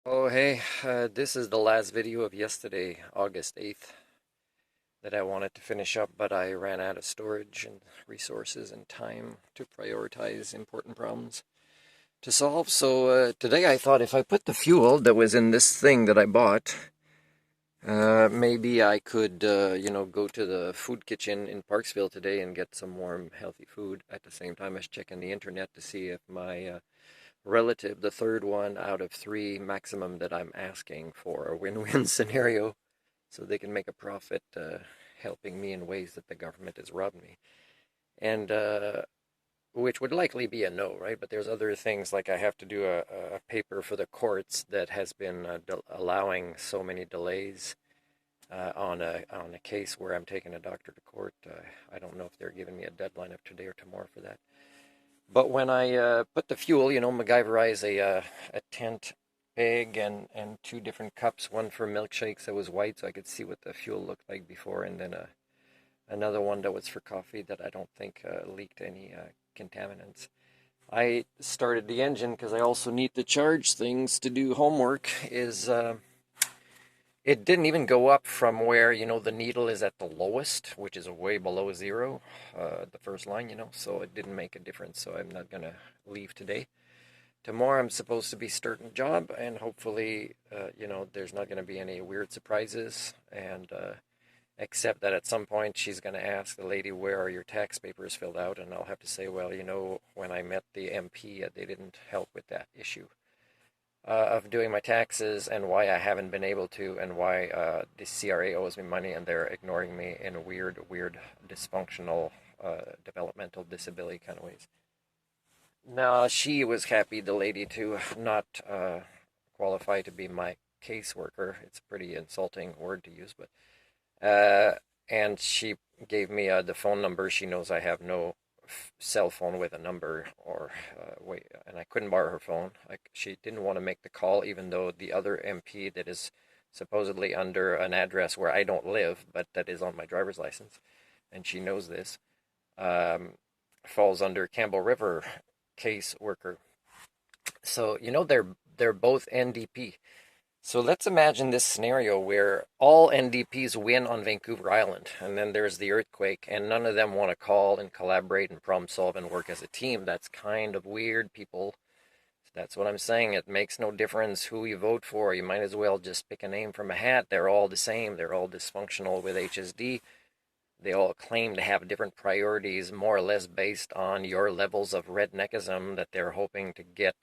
Oh, hey, this is the last video of yesterday, August 8th, that I wanted to finish up, but I ran out of storage and resources and time to prioritize important problems to solve. So today I thought if I put the fuel that was in this thing that I bought, maybe I could, go to the food kitchen in Parksville today and get some warm, healthy food at the same time as checking the internet to see if my relative, the third one out of three maximum that I'm asking for a win-win scenario so they can make a profit helping me in ways that the government has robbed me. And which would likely be a no, right? But there's other things like I have to do a paper for the courts that has been allowing so many delays on a case where I'm taking a doctor to court. I don't know if they're giving me a deadline of today or tomorrow for that. But when I put the fuel, MacGyverize a tent bag and two different cups, one for milkshakes that was white so I could see what the fuel looked like before, and then another one that was for coffee that I don't think leaked any contaminants. I started the engine because I also need to charge things to do homework. It didn't even go up from where, the needle is at the lowest, which is way below zero, the first line, so it didn't make a difference. So I'm not going to leave today. Tomorrow I'm supposed to be starting a job, and hopefully, there's not going to be any weird surprises. And except that at some point she's going to ask the lady, where are your tax papers filled out? And I'll have to say, well, when I met the MP, they didn't help with that issue of doing my taxes and why I haven't been able to, and why the CRA owes me money and they're ignoring me in weird, dysfunctional, developmental disability kind of ways. Now, she was happy, the lady, to not qualify to be my caseworker. It's a pretty insulting word to use, but and she gave me the phone number. She knows I have no cell phone with a number, or wait, and I couldn't borrow her phone. She didn't want to make the call, even though the other MP that is supposedly under an address where I don't live, but that is on my driver's license, and she knows this, um, falls under Campbell River case worker. So they're both NDP. So let's imagine this scenario where all NDPs win on Vancouver Island, and then there's the earthquake, and none of them want to call and collaborate and problem solve and work as a team. That's kind of weird, people. That's what I'm saying. It makes no difference who you vote for. You might as well just pick a name from a hat. They're all the same. They're all dysfunctional with HSD. They all claim to have different priorities, more or less based on your levels of redneckism that they're hoping to get,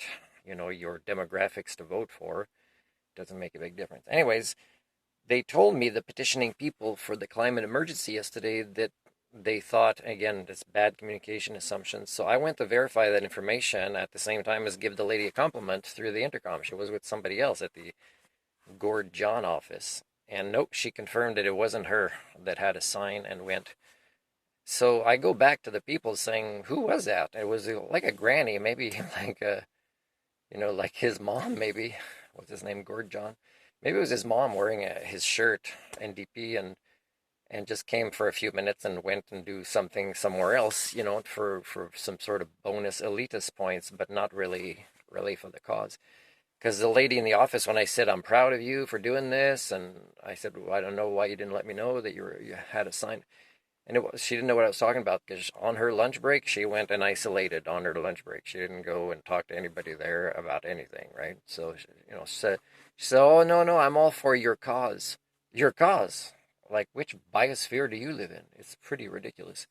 your demographics to vote for. Doesn't make a big difference. Anyways, they told me, the petitioning people for the climate emergency yesterday, that they thought, again, this bad communication assumptions. So I went to verify that information at the same time as give the lady a compliment through the intercom. She was with somebody else at the Gord John office. And nope, she confirmed that it wasn't her that had a sign and went. So I go back to the people saying, who was that? It was like a granny, maybe like like his mom, maybe. What's his name? Gord John. Maybe it was his mom wearing his shirt, NDP, and just came for a few minutes and went and do something somewhere else, for some sort of bonus elitist points, but not really for the cause. Because the lady in the office, when I said, I'm proud of you for doing this, and I said, well, I don't know why you didn't let me know that you had a sign. And she didn't know what I was talking about, because on her lunch break, she went and isolated on her lunch break. She didn't go and talk to anybody there about anything, right? So, she said, oh, no, no, I'm all for your cause. Your cause? Like, which biosphere do you live in? It's pretty ridiculous.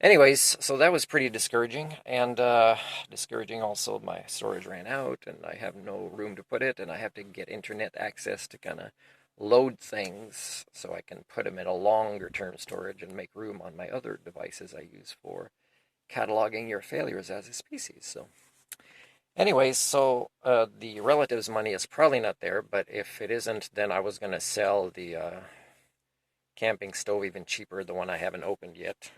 Anyways, so that was pretty discouraging, and discouraging also. My storage ran out, and I have no room to put it, and I have to get internet access to kind of load things so I can put them in a longer term storage and make room on my other devices I use for cataloging your failures as a species. So anyways, so the relative's money is probably not there, but if it isn't, then I was going to sell the camping stove even cheaper, the one I haven't opened yet.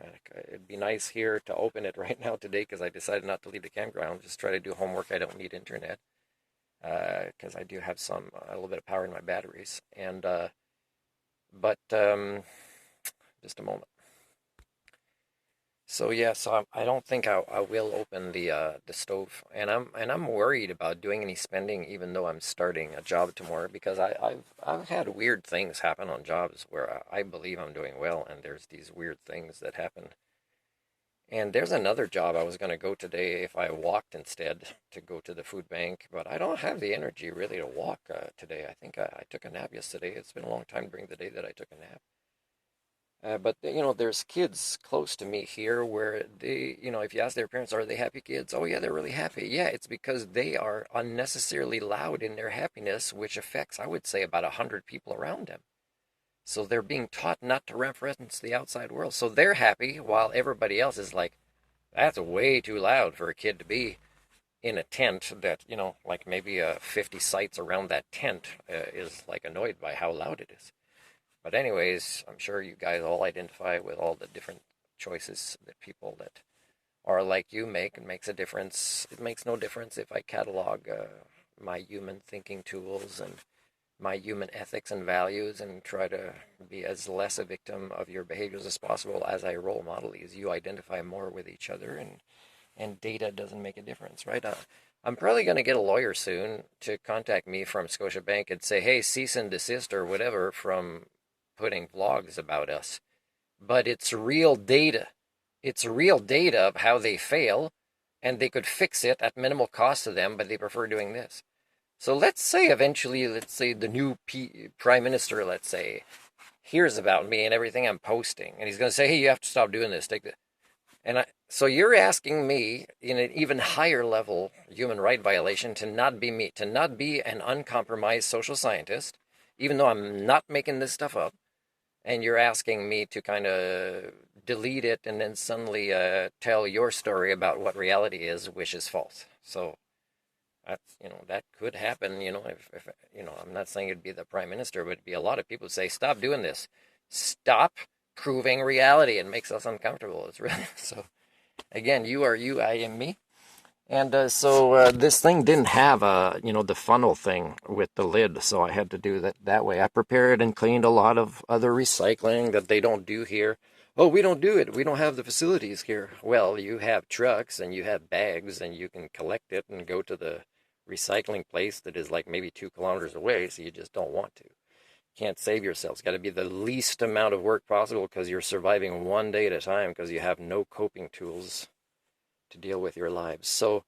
It'd be nice here to open it right now today, because I decided not to leave the campground, just try to do homework. I don't need internet, because I do have a little bit of power in my batteries. And but just a moment. So yeah, so I don't think I will open the stove, and I'm worried about doing any spending, even though I'm starting a job tomorrow, because I've had weird things happen on jobs where I believe I'm doing well, and there's these weird things that happen. And there's another job I was going to go today if I walked instead to go to the food bank, but I don't have the energy really to walk today. I think I took a nap yesterday. It's been a long time during the day that I took a nap. But there's kids close to me here where if you ask their parents, are they happy kids? Oh yeah, they're really happy. Yeah, it's because they are unnecessarily loud in their happiness, which affects, I would say, about 100 people around them. So they're being taught not to reference the outside world. So they're happy while everybody else is like, that's way too loud for a kid to be in a tent that, like maybe 50 sites around that tent is like annoyed by how loud it is. But anyways, I'm sure you guys all identify with all the different choices that people that are like you make. It makes a difference. It makes no difference if I catalog my human thinking tools and my human ethics and values and try to be as less a victim of your behaviors as possible as I role model these. You identify more with each other, and data doesn't make a difference, right? I'm probably going to get a lawyer soon to contact me from Scotiabank and say, hey, cease and desist or whatever from putting vlogs about us. But it's real data. It's real data of how they fail, and they could fix it at minimal cost to them, but they prefer doing this. So let's say eventually, let's say the new prime minister, let's say, hears about me and everything I'm posting, and he's going to say, hey, you have to stop doing this. Take the so you're asking me in an even higher level human right violation to not be me, to not be an uncompromised social scientist, even though I'm not making this stuff up, and you're asking me to kind of delete it and then suddenly tell your story about what reality is, which is false. So that's, that could happen, if I'm not saying it'd be the prime minister, but it'd be a lot of people who say, stop doing this. Stop proving reality. It makes us uncomfortable. It's really, so again, you are you, I am me. And so this thing didn't have the funnel thing with the lid, so I had to do that way. I prepared and cleaned a lot of other recycling that they don't do here. Oh, we don't do it. We don't have the facilities here. Well, you have trucks and you have bags and you can collect it and go to the recycling place that is like maybe 2 kilometers away, so you just don't want to. Can't save yourself. It's got to be the least amount of work possible because you're surviving one day at a time because you have no coping tools to deal with your lives. So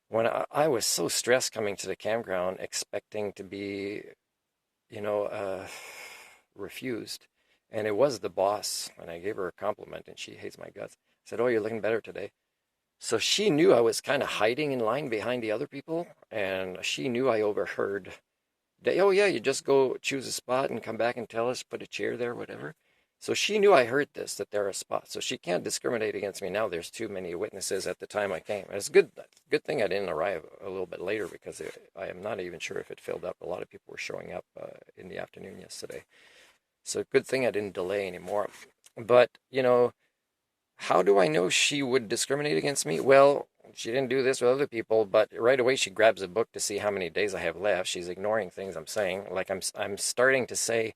when I was so stressed coming to the campground, expecting to be, refused, and it was the boss, and I gave her a compliment, and she hates my guts. I said, "Oh, you're looking better today." So she knew I was kind of hiding in line behind the other people, and she knew I overheard. Oh yeah, you just go choose a spot and come back and tell us, put a chair there, whatever. So she knew I heard this, that there are spots. So she can't discriminate against me now. There's too many witnesses at the time I came. It's good thing I didn't arrive a little bit later because I am not even sure if it filled up. A lot of people were showing up in the afternoon yesterday. So good thing I didn't delay anymore. But, how do I know she would discriminate against me? Well, she didn't do this with other people, but right away she grabs a book to see how many days I have left. She's ignoring things I'm saying. Like I'm starting to say,